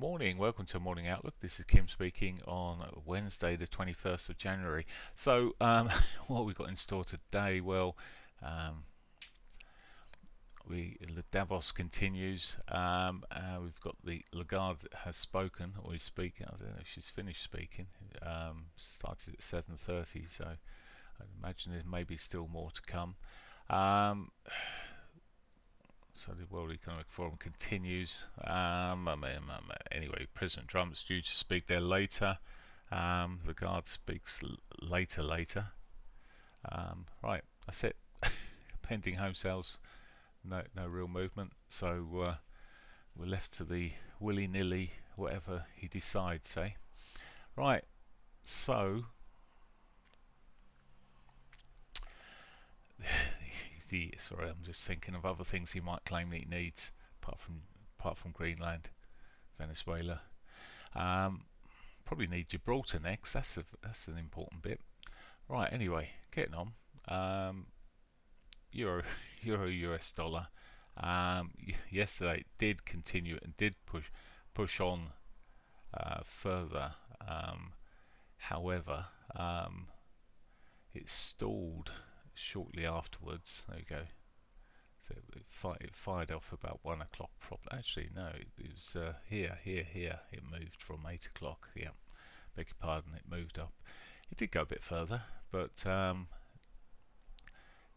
Morning, welcome to Morning Outlook. This is Kim speaking on Wednesday, the 21st of January. So, what we've got in store today? Well, the Davos continues. We've got the Lagarde has spoken, or is speaking. I don't know if she's finished speaking. Started at 7:30, so I imagine there may be still more to come. So the World Economic Forum continues. Anyway, President Trump's due to speak there later. Lagarde speaks later. Right, that's it. Pending home sales, no real movement. So we're left to the willy-nilly, whatever he decides, eh? Right, so sorry, I'm just thinking of other things he might claim that he needs, apart from Greenland, Venezuela. Probably need Gibraltar next. That's an important bit. Right. Anyway, getting on. Euro US dollar. Yesterday it did continue and did push on further. However, it stalled shortly afterwards. There we go. So it fired off about 1 o'clock. Actually, no, it was here. It moved from 8 o'clock. Yeah, beg your pardon. It moved up. It did go a bit further, but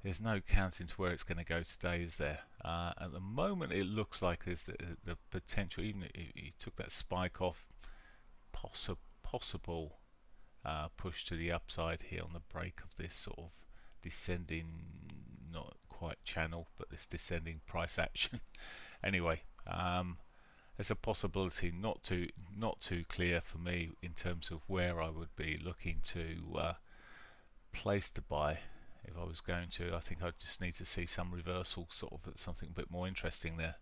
there's no counting to where it's going to go today, is there? At the moment, it looks like there's the potential. Even if you took that spike off, possible push to the upside here on the break of this sort of descending, not quite channel, but this descending price action. Anyway, there's a possibility, not too clear for me in terms of where I would be looking to place to buy. If I was going to, I think I just need to see some reversal, sort of at something a bit more interesting there.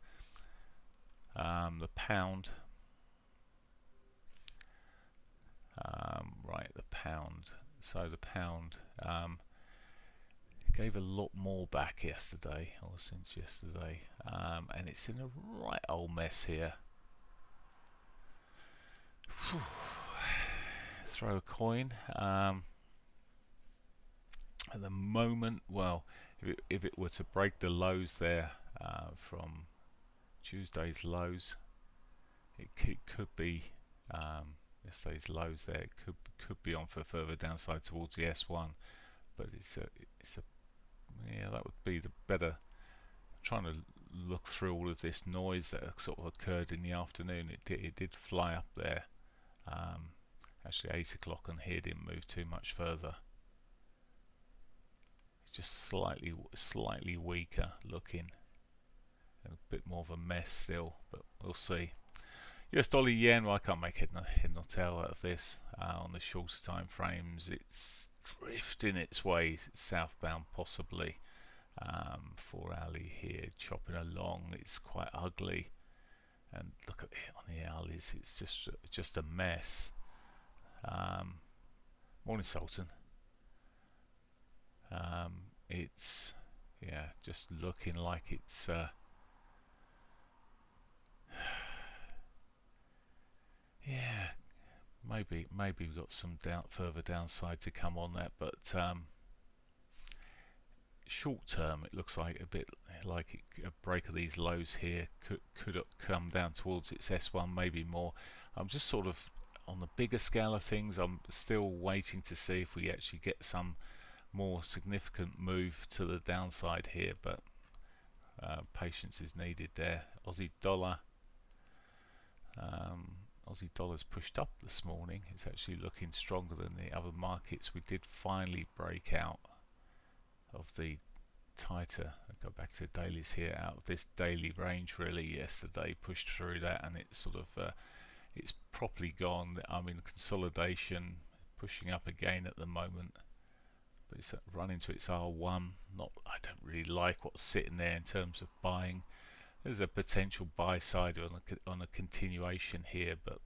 The pound. Right, the pound. So the pound gave a lot more back yesterday, or since yesterday, and it's in a right old mess here. Throw a coin. At the moment, well, if it were to break the lows there from Tuesday's lows, it could be yesterday's lows there. It could be on for further downside towards the S1, but it's a yeah, that would be the better. I'm trying to look through all of this noise that sort of occurred in the afternoon. It did fly up there. Actually, 8 o'clock on here didn't move too much further. It's just slightly weaker looking, and a bit more of a mess still, but we'll see. US dollar yen, well, I can't make head nor tail out of this. On the shorter time frames, it's drifting its way southbound, possibly. 4 hourly here, chopping along. It's quite ugly, and look at it on the hourlies. It's just a mess. Morning, Sultan. It's just looking like it's. Yeah, maybe we've got some further downside to come on that, but short term it looks like a bit like a break of these lows here could come down towards its S1, maybe more. I'm just sort of on the bigger scale of things, I'm still waiting to see if we actually get some more significant move to the downside here, but patience is needed there. Aussie dollar's pushed up this morning. It's actually looking stronger than the other markets. We did finally break out of the tighter, I'll go back to dailies here, out of this daily range really yesterday, pushed through that, and it's sort of it's properly gone. I mean, consolidation pushing up again at the moment, but it's run into its R1. I don't really like what's sitting there in terms of buying. There's a potential buy side on a continuation here, but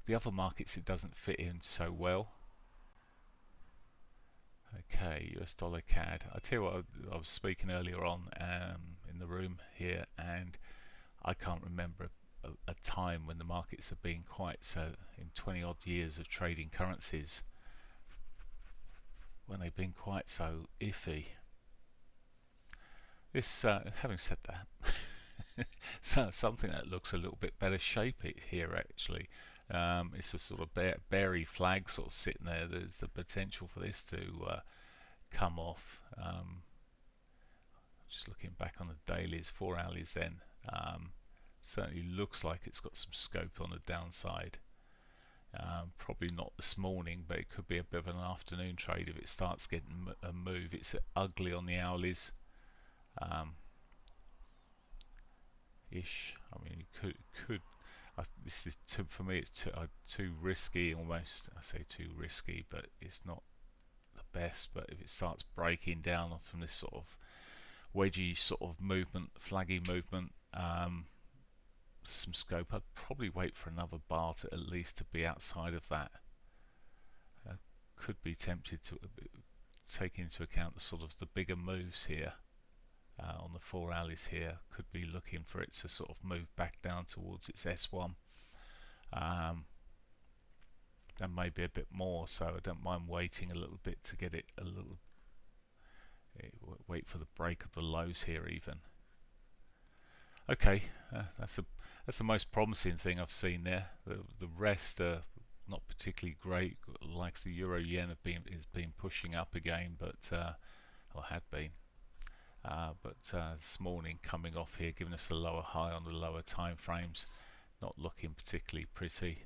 the other markets it doesn't fit in so well. Okay, US dollar CAD. I tell you what, I was speaking earlier on in the room here, and I can't remember a time when the markets have been quite so, in 20 odd years of trading currencies, when they've been quite so iffy. This, having said that, so something that looks a little bit better shape here actually. It's a sort of berry flag sort of sitting there. There's the potential for this to come off. Just looking back on the dailies, 4 hourlies then, certainly looks like it's got some scope on the downside. Probably not this morning, but it could be a bit of an afternoon trade if it starts getting a move. It's ugly on the hourlies. Ish. I mean, you could. This is for me. It's too risky almost. I say too risky, but it's not the best. But if it starts breaking down from this sort of wedgy sort of movement, flaggy movement, some scope. I'd probably wait for another bar to at least to be outside of that. Could be tempted to take into account the sort of the bigger moves here. On the 4 hourlies here, could be looking for it to sort of move back down towards its S1. And maybe a bit more, so I don't mind waiting a little bit to get it a little. Wait for the break of the lows here even. Okay, that's the most promising thing I've seen there. The rest are not particularly great. Like the euro yen has been pushing up again, but or had been. But this morning coming off here, giving us a lower high on the lower time frames, not looking particularly pretty.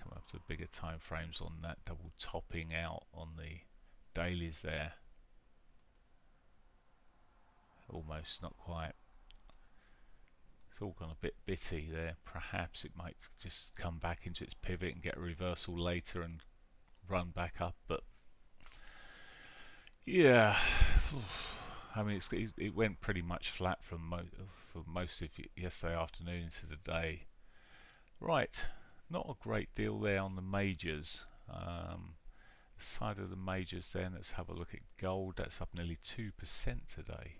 Come up to the bigger time frames on that, double topping out on the dailies there. Almost, not quite. It's all gone a bit bitty there. Perhaps it might just come back into its pivot and get a reversal later and run back up, but yeah. I mean, it went pretty much flat for most of yesterday afternoon into today. Right, not a great deal there on the majors. Side of the majors then, let's have a look at gold. That's up nearly 2% today.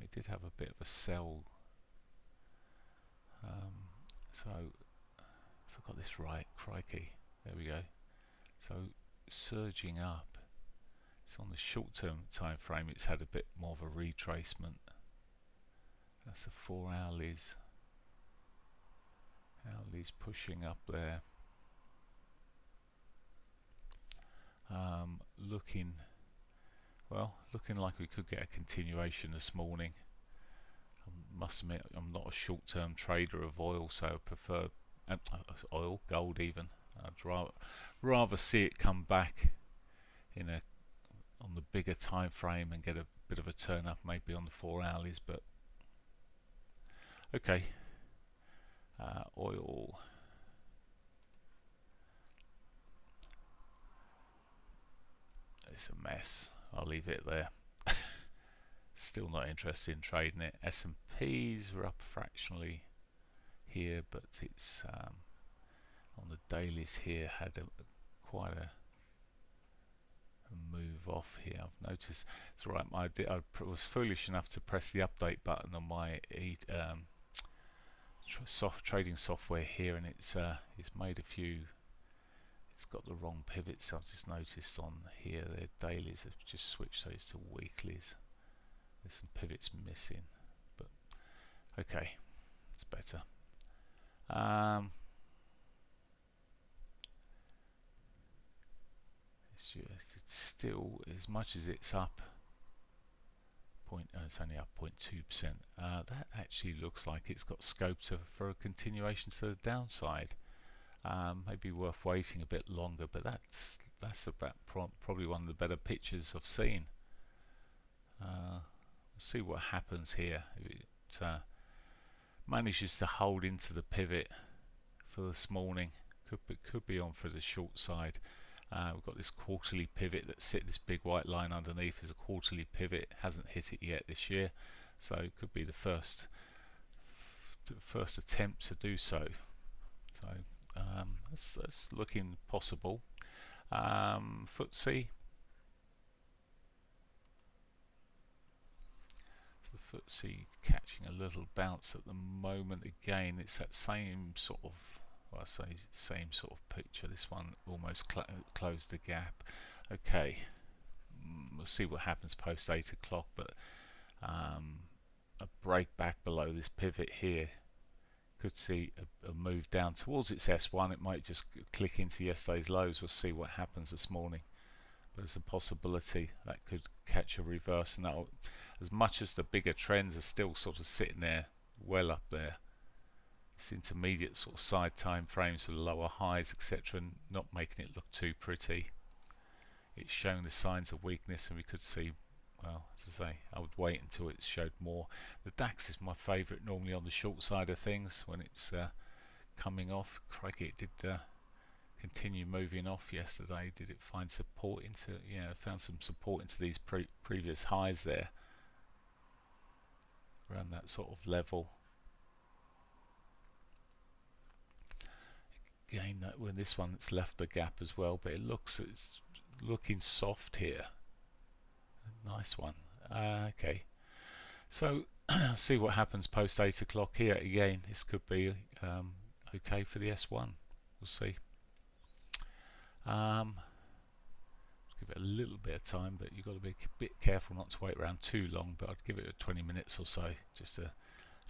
It did have a bit of a sell. So, if I got this right, crikey, there we go. So, surging up. So on the short-term time frame, it's had a bit more of a retracement. That's the 4 hourlies. Hourlies pushing up there. Looking like we could get a continuation this morning. I must admit, I'm not a short-term trader of oil, so I prefer gold even. I'd rather see it come back on the bigger time frame and get a bit of a turn up maybe on the 4 hourlies, but okay. Oil. It's a mess. I'll leave it there. Still not interested in trading it. S&Ps were up fractionally here, but it's on the dailies here had quite a move off here. I've noticed. It's right. I was foolish enough to press the update button on my trading software here, and it's made a few. It's got the wrong pivots. I've just noticed on here their dailies have just switched those to weeklies. There's some pivots missing, but okay, it's better. It's still, as much as it's up, it's only up 0.2%. That actually looks like it's got scope for a continuation to the downside. Maybe worth waiting a bit longer, but that's about probably one of the better pictures I've seen. We'll see what happens here. If it manages to hold into the pivot for this morning, could be on for the short side. We've got this quarterly pivot that this big white line underneath is a quarterly pivot. Hasn't hit it yet this year, so it could be the first attempt to do so. So that's looking possible. FTSE. So FTSE catching a little bounce at the moment again. It's that same sort of, well, I say same sort of picture. This one almost closed the gap. Okay, we'll see what happens post 8 o'clock, but a break back below this pivot here could see a move down towards its S1. It might just click into yesterday's lows. We'll see what happens this morning. There's a possibility that could catch a reverse, and that, as much as the bigger trends are still sort of sitting there well up there, this intermediate sort of side time frames with lower highs, etc., not making it look too pretty. It's showing the signs of weakness, and we could see, well, as I say, I would wait until it showed more. The DAX is my favourite normally on the short side of things when it's coming off. Crikey, it did continue moving off yesterday. Did it find support into, yeah, found some support into these previous highs there around that sort of level. Again, that when this one, it's left the gap as well, but it's looking soft here. Nice one. Okay, so see what happens post 8 o'clock here. Again, this could be okay for the S1. We'll see. Give it a little bit of time, but you've got to be a bit careful not to wait around too long. But I'd give it 20 minutes or so just to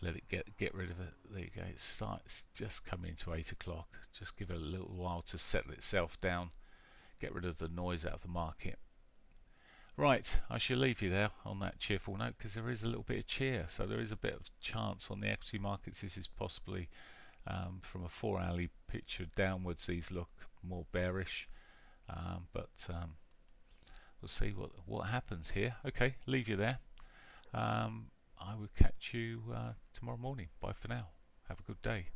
let it get rid of it. There you go. It's just coming into 8 o'clock. Just give it a little while to settle itself down, get rid of the noise out of the market. Right, I shall leave you there on that cheerful note, because there is a little bit of cheer, so there is a bit of chance on the equity markets. This is possibly from a 4-hourly picture downwards, these look more bearish, but we'll see what happens here. Okay, leave you there. I will catch you tomorrow morning. Bye for now. Have a good day.